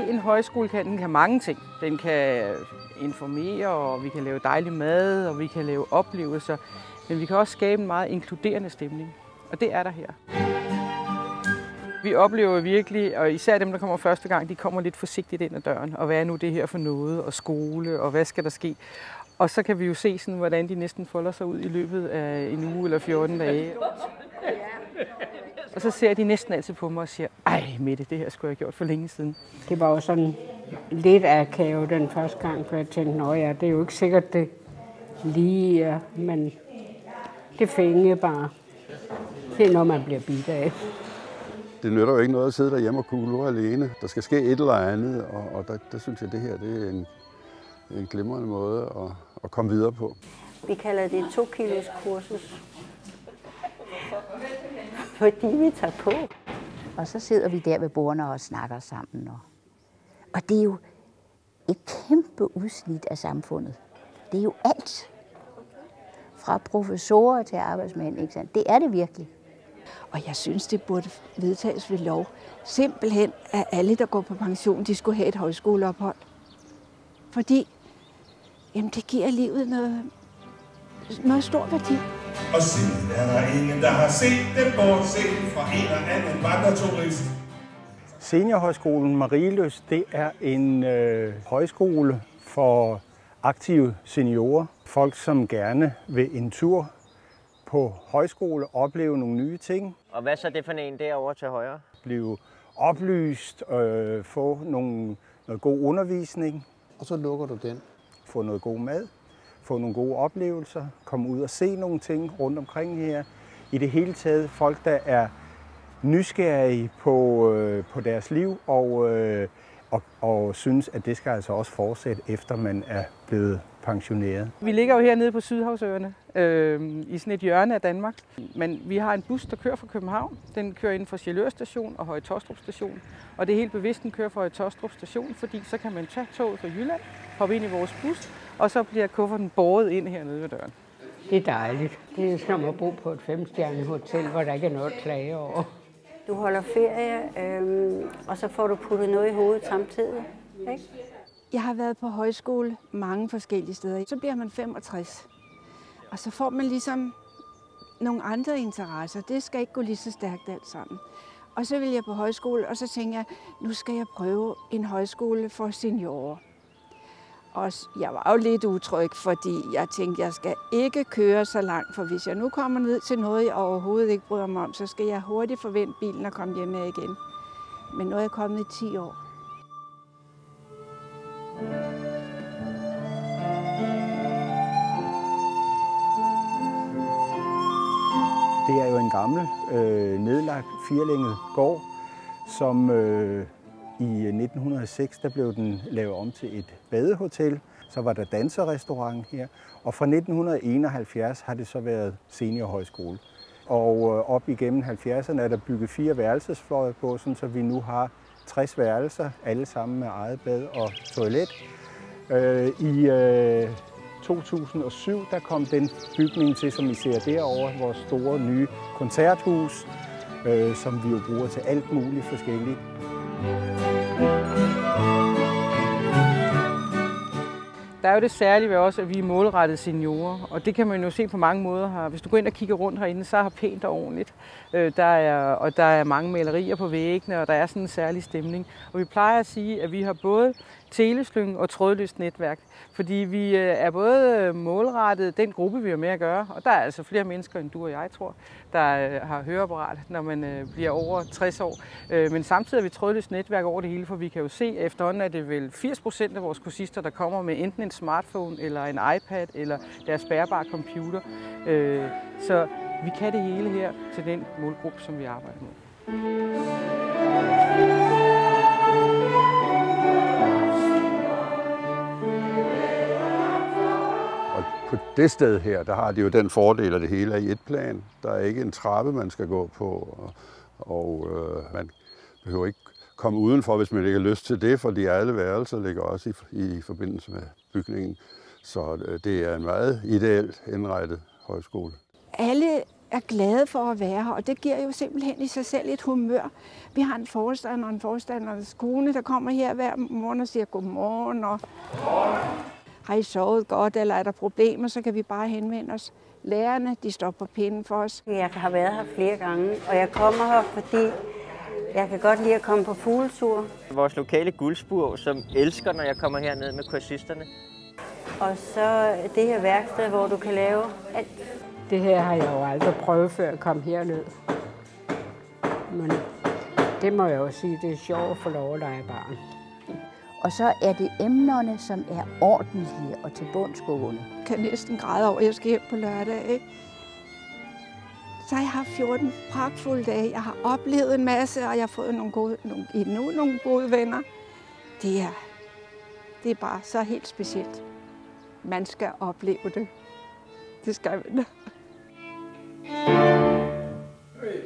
en højskole kan mange ting. Den kan informere, og vi kan lave dejlig mad, og vi kan lave oplevelser. Men vi kan også skabe en meget inkluderende stemning, og det er der her. Vi oplever virkelig, og især dem, der kommer første gang, de kommer lidt forsigtigt ind ad døren. Og hvad er nu det her for noget, og skole, og hvad skal der ske? Og så kan vi jo se, sådan, hvordan de næsten folder sig ud i løbet af en uge eller 14 dage. Og så ser de næsten altid på mig og siger, ej Mette, det her skulle jeg have gjort for længe siden. Det var jo sådan lidt akavet den første gang, for jeg tænkte, ja, det er jo ikke sikkert det lige, men det fænger bare. Det er noget, man bliver bidt af. Det nytter jo ikke noget at sidde derhjemme og kugle alene. Der skal ske et eller andet, og der synes jeg, at det her det er en glimrende måde at komme videre på. Vi kalder det 2 kilos kursus. Fordi vi tager på. Og så sidder vi der ved bordene og snakker sammen. Og det er jo et kæmpe udsnit af samfundet. Det er jo alt. Fra professorer til arbejdsmænd, ikke sandt? Det er det virkelig. Og jeg synes, det burde vedtages ved lov. Simpelthen, at alle, der går på pension, de skulle have et højskoleophold. Fordi jamen, det giver livet noget stor værdi. Og siden er der ingen, der har set det bortset fra en eller anden vandreturist. Seniorhøjskolen Marielyst, det er en højskole for aktive seniorer. Folk, som gerne vil en tur på højskole, opleve nogle nye ting. Og hvad så det for en derovre til højre? Blive oplyst, få noget god undervisning. Og så lukker du den. Få noget god mad, få nogle gode oplevelser, komme ud og se nogle ting rundt omkring her. I det hele taget folk, der er nysgerrige på deres liv og synes, at det skal altså også fortsætte, efter man er blevet pensioneret. Vi ligger jo hernede på Sydhavsøerne, i sådan et hjørne af Danmark. Men vi har en bus, der kører fra København. Den kører ind fra Sjælør station og Høje Taastrup station. Og det er helt bevidst, den kører fra Høje Taastrup station, fordi så kan man tage toget fra Jylland, hoppe ind i vores bus, og så bliver kufferten båret ind hernede ved døren. Det er dejligt. Det er som at bo på et 5-stjernet hotel, hvor der ikke er noget at klage over. Du holder ferie, og så får du puttet noget i hovedet samtidig, ikke? Jeg har været på højskole mange forskellige steder. Så bliver man 65, og så får man ligesom nogle andre interesser. Det skal ikke gå lige så stærkt alt sammen. Og så vil jeg på højskole, og så tænker jeg, nu skal jeg prøve en højskole for seniorer. Og jeg var jo lidt utryg, fordi jeg tænkte, jeg skal ikke køre så langt, for hvis jeg nu kommer ned til noget, jeg overhovedet ikke bryder mig om, så skal jeg hurtigt forvente bilen og komme hjem med igen. Men nu er jeg kommet i 10 år. Det er jo en gammel, nedlagt firlænget gård, som i 1906 der blev den lavet om til et badehotel. Så var der danserrestaurant her, og fra 1971 har det så været seniorhøjskole. Og op igennem 70'erne er der bygget 4 værelsesfløje på, så vi nu har 60 værelser, alle sammen med eget bad og toilet. I 2007 der kom den bygning til, som I ser derovre, vores store nye koncerthus, som vi jo bruger til alt muligt forskelligt. Der er jo det særlige ved os, at vi er målrettet seniorer, og det kan man jo se på mange måder her. Hvis du går ind og kigger rundt herinde, så er pænt og ordentligt. Der er mange malerier på væggene, og der er sådan en særlig stemning. Og vi plejer at sige, at vi har både teleslyng og trådløst netværk, fordi vi er både målrettet den gruppe, vi har med at gøre, og der er altså flere mennesker end du og jeg, tror, der har høreapparat, når man bliver over 60 år. Men samtidig er vi trådløst netværk over det hele, for vi kan jo se, at efterhånden er det vel 80% af vores kursister, der kommer med enten en smartphone, eller en iPad, eller deres bærbare computer. Så vi kan det hele her til den målgruppe, som vi arbejder med. På det sted her, der har de jo den fordel, at det hele er i et plan. Der er ikke en trappe, man skal gå på, og man behøver ikke komme udenfor, hvis man ikke har lyst til det, fordi alle værelser ligger også i forbindelse med bygningen. Så det er en meget ideelt indrettet højskole. Alle er glade for at være her, og det giver jo simpelthen i sig selv et humør. Vi har en forstander og en forstandernes kone, der kommer her hver morgen og siger godmorgen, og har I sovet godt, eller er der problemer, så kan vi bare henvende os. Lærerne, de står på pinden for os. Jeg har været her flere gange, og jeg kommer her, fordi jeg kan godt lide at komme på fugletur. Vores lokale guldspur, som elsker, når jeg kommer herned med kursisterne. Og så det her værksted, hvor du kan lave alt. Det her har jeg jo aldrig prøvet før at komme herned. Men det må jeg jo sige, det er sjovt at få lov at lege barn. Og så er det emnerne, som er ordentlige og tilbundsgående. Jeg kan næsten græde over, at jeg skal hjem på lørdag, ikke? Så jeg har 14 pragtfulde dage. Jeg har oplevet en masse, og jeg har fået nogle gode venner. Det er bare så helt specielt. Man skal opleve det. Det skal man. Hey.